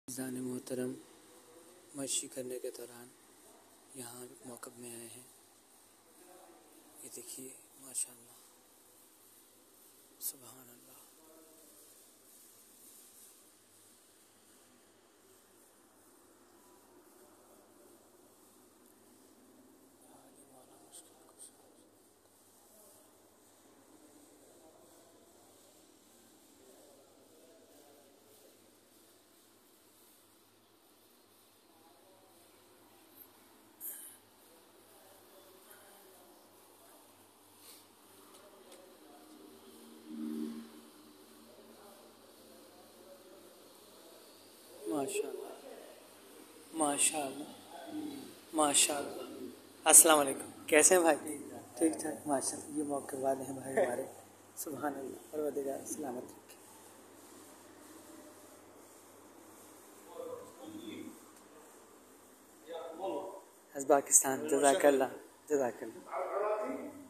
ज़ान मोहतरम मशी करने के दौरान यहाँ मौक़िफ़ में आए हैं। ये देखिए माशाअल्लाह, सुभान अल्लाह। माशाअल्लाह माशाअल्लाह माशाअल्लाह। अस्सलाम वालेकुम, कैसे हैं भाई? ठीक ठाक माशाअल्लाह। ये मौके वाले हैं भाई हमारे। सुभान अल्लाह, परवरदिगार सलामत रखे। हज़ पाकिस्तान, जज़ाकल्लाह जज़ाकल्लाह।